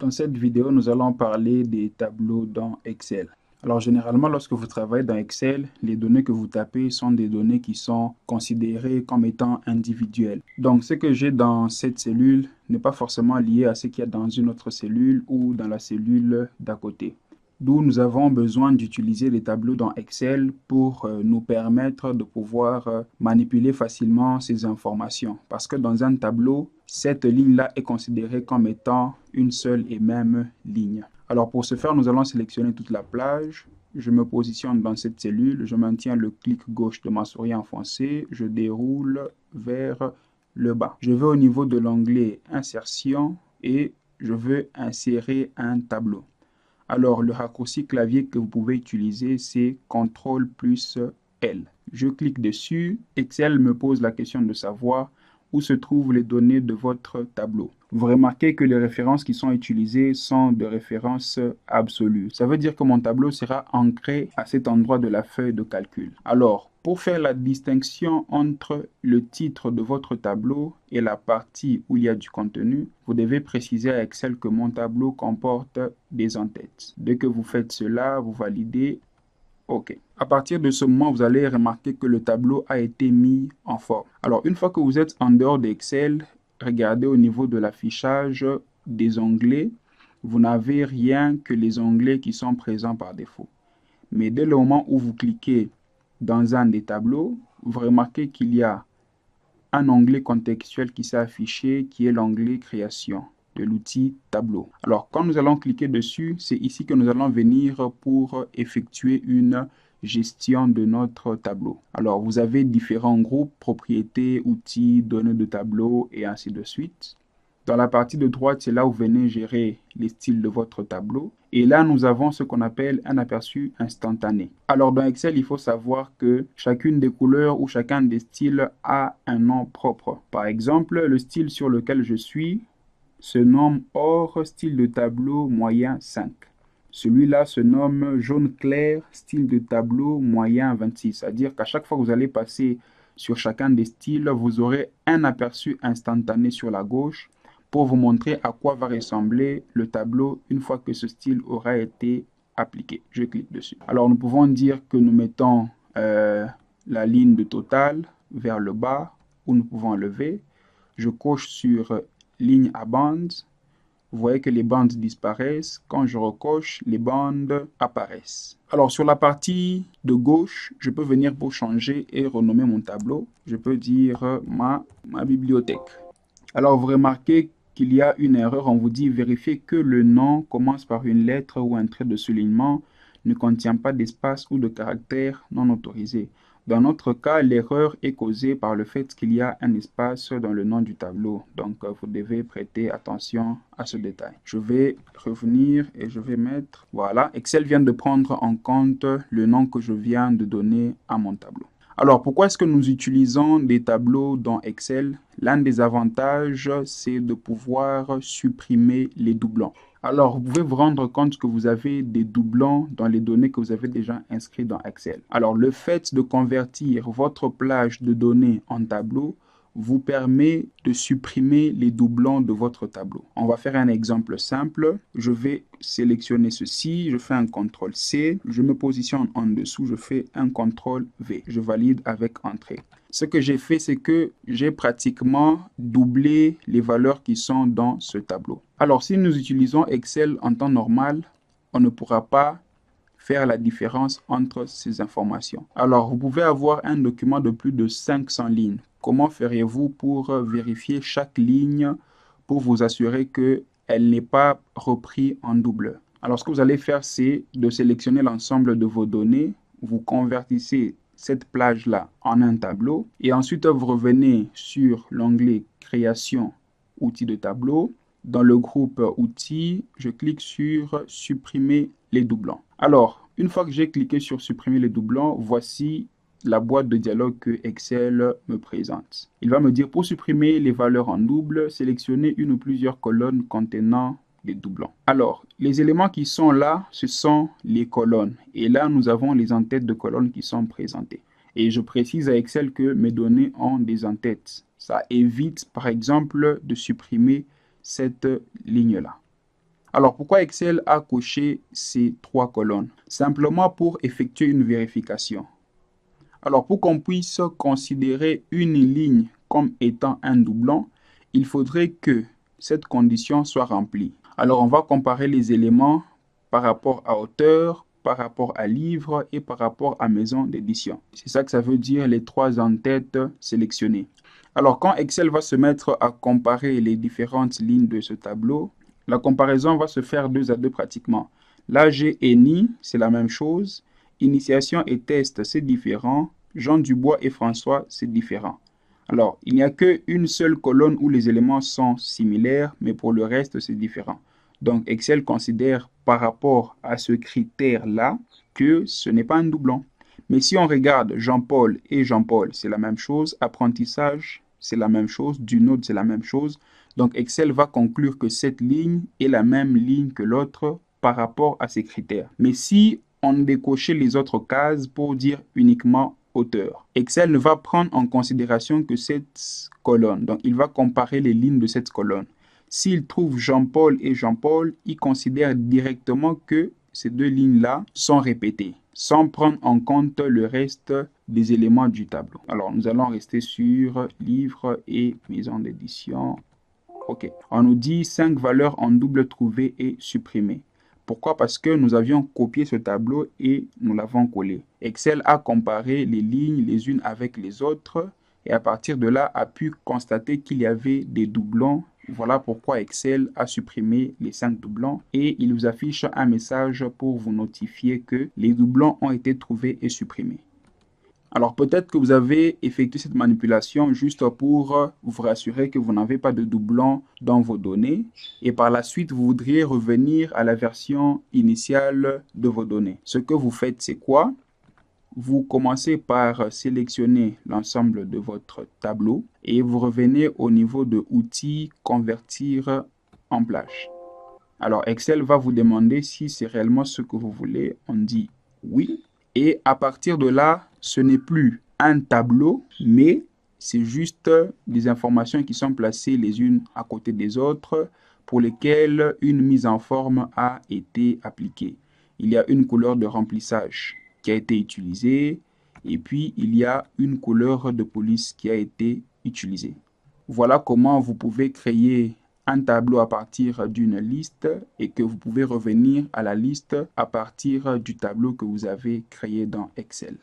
Dans cette vidéo, nous allons parler des tableaux dans Excel. Alors généralement, lorsque vous travaillez dans Excel, les données que vous tapez sont des données qui sont considérées comme étant individuelles. Donc ce que j'ai dans cette cellule n'est pas forcément lié à ce qu'il y a dans une autre cellule ou dans la cellule d'à côté. D'où nous avons besoin d'utiliser les tableaux dans Excel pour nous permettre de pouvoir manipuler facilement ces informations. Parce que dans un tableau, cette ligne-là est considérée comme étant une seule et même ligne. Alors pour ce faire, nous allons sélectionner toute la plage. Je me positionne dans cette cellule, je maintiens le clic gauche de ma souris enfoncé, je déroule vers le bas. Je vais au niveau de l'onglet Insertion et je veux insérer un tableau. Alors, le raccourci clavier que vous pouvez utiliser, c'est CTRL plus L. Je clique dessus. Excel me pose la question de savoir où se trouvent les données de votre tableau. Vous remarquez que les références qui sont utilisées sont de références absolues. Ça veut dire que mon tableau sera ancré à cet endroit de la feuille de calcul. Alors, pour faire la distinction entre le titre de votre tableau et la partie où il y a du contenu, vous devez préciser à Excel que mon tableau comporte des en-têtes. Dès que vous faites cela, vous validez OK. À partir de ce moment, vous allez remarquer que le tableau a été mis en forme. Alors, une fois que vous êtes en dehors d'Excel, regardez au niveau de l'affichage des onglets. Vous n'avez rien que les onglets qui sont présents par défaut. Mais dès le moment où vous cliquez dans un des tableaux, vous remarquez qu'il y a un onglet contextuel qui s'est affiché, qui est l'onglet Création de l'outil Tableau. Alors, quand nous allons cliquer dessus, c'est ici que nous allons venir pour effectuer une gestion de notre tableau. Alors, vous avez différents groupes, propriétés, outils, données de tableau et ainsi de suite. Dans la partie de droite, c'est là où vous venez gérer les styles de votre tableau. Et là, nous avons ce qu'on appelle un aperçu instantané. Alors, dans Excel, il faut savoir que chacune des couleurs ou chacun des styles a un nom propre. Par exemple, le style sur lequel je suis se nomme Or style de tableau moyen 5. Celui-là se nomme Jaune clair style de tableau moyen 26. C'est-à-dire qu'à chaque fois que vous allez passer sur chacun des styles, vous aurez un aperçu instantané sur la gauche pour vous montrer à quoi va ressembler le tableau une fois que ce style aura été appliqué. Je clique dessus. Alors nous pouvons dire que nous mettons la ligne de total vers le bas ou nous pouvons enlever. Je coche sur ligne à bandes. Vous voyez que les bandes disparaissent. Quand je recoche, les bandes apparaissent. Alors sur la partie de gauche, je peux venir pour changer et renommer mon tableau. Je peux dire ma bibliothèque. Alors vous remarquez qu'il y a une erreur. On vous dit vérifier que le nom commence par une lettre ou un trait de soulignement, ne contient pas d'espace ou de caractère non autorisé. Dans notre cas, l'erreur est causée par le fait qu'il y a un espace dans le nom du tableau. Donc, vous devez prêter attention à ce détail. Je vais revenir et je vais mettre... Voilà, Excel vient de prendre en compte le nom que je viens de donner à mon tableau. Alors, pourquoi est-ce que nous utilisons des tableaux dans Excel? L'un des avantages, c'est de pouvoir supprimer les doublons. Alors, vous pouvez vous rendre compte que vous avez des doublons dans les données que vous avez déjà inscrites dans Excel. Alors, le fait de convertir votre plage de données en tableau vous permet de supprimer les doublons de votre tableau. On va faire un exemple simple. Je vais sélectionner ceci, je fais un CTRL-C, je me positionne en dessous, je fais un CTRL-V. Je valide avec Entrée. Ce que j'ai fait, c'est que j'ai pratiquement doublé les valeurs qui sont dans ce tableau. Alors, si nous utilisons Excel en temps normal, on ne pourra pas faire la différence entre ces informations. Alors, vous pouvez avoir un document de plus de 500 lignes. Comment feriez-vous pour vérifier chaque ligne pour vous assurer qu'elle n'est pas reprise en double? Alors, ce que vous allez faire, c'est de sélectionner l'ensemble de vos données. Vous convertissez cette plage-là en un tableau. Et ensuite, vous revenez sur l'onglet Création, outils de tableau. Dans le groupe Outils, je clique sur Supprimer les doublons. Alors, une fois que j'ai cliqué sur Supprimer les doublons, voici la boîte de dialogue que Excel me présente. Il va me dire pour supprimer les valeurs en double, sélectionnez une ou plusieurs colonnes contenant des doublons. Alors, les éléments qui sont là, ce sont les colonnes. Et là, nous avons les en-têtes de colonnes qui sont présentées. Et je précise à Excel que mes données ont des en-têtes. Ça évite, par exemple, de supprimer cette ligne-là. Alors, pourquoi Excel a coché ces 3 colonnes? Simplement pour effectuer une vérification. Alors, pour qu'on puisse considérer une ligne comme étant un doublon, il faudrait que cette condition soit remplie. Alors, on va comparer les éléments par rapport à auteur, par rapport à livre et par rapport à maison d'édition. C'est ça que ça veut dire les 3 en-têtes sélectionnées. Alors, quand Excel va se mettre à comparer les différentes lignes de ce tableau, la comparaison va se faire 2 à 2 pratiquement. l'AG et NI, c'est la même chose. Initiation et test, c'est différent. Jean Dubois et François, c'est différent. Alors, il n'y a qu'une seule colonne où les éléments sont similaires, mais pour le reste, c'est différent. Donc, Excel considère par rapport à ce critère-là que ce n'est pas un doublon. Mais si on regarde Jean-Paul et Jean-Paul, c'est la même chose. Apprentissage, c'est la même chose. Dunode, c'est la même chose. Donc, Excel va conclure que cette ligne est la même ligne que l'autre par rapport à ces critères. Mais si on décochait les autres cases pour dire uniquement auteur, Excel ne va prendre en considération que cette colonne. Donc, il va comparer les lignes de cette colonne. S'il trouve Jean-Paul et Jean-Paul, il considère directement que ces 2 lignes-là sont répétées, sans prendre en compte le reste des éléments du tableau. Alors, nous allons rester sur livre et maison d'édition. OK. On nous dit 5 valeurs en double trouvées et supprimées. Pourquoi? Parce que nous avions copié ce tableau et nous l'avons collé. Excel a comparé les lignes les unes avec les autres et à partir de là a pu constater qu'il y avait des doublons. Voilà pourquoi Excel a supprimé les 5 doublons et il vous affiche un message pour vous notifier que les doublons ont été trouvés et supprimés. Alors peut-être que vous avez effectué cette manipulation juste pour vous rassurer que vous n'avez pas de doublon dans vos données et par la suite vous voudriez revenir à la version initiale de vos données. Ce que vous faites, c'est quoi? Vous commencez par sélectionner l'ensemble de votre tableau et vous revenez au niveau de outils convertir en plage. Alors Excel va vous demander si c'est réellement ce que vous voulez. On dit oui. Et à partir de là, ce n'est plus un tableau, mais c'est juste des informations qui sont placées les unes à côté des autres pour lesquelles une mise en forme a été appliquée. Il y a une couleur de remplissage qui a été utilisée et puis il y a une couleur de police qui a été utilisée. Voilà comment vous pouvez créer un tableau à partir d'une liste et que vous pouvez revenir à la liste à partir du tableau que vous avez créé dans Excel.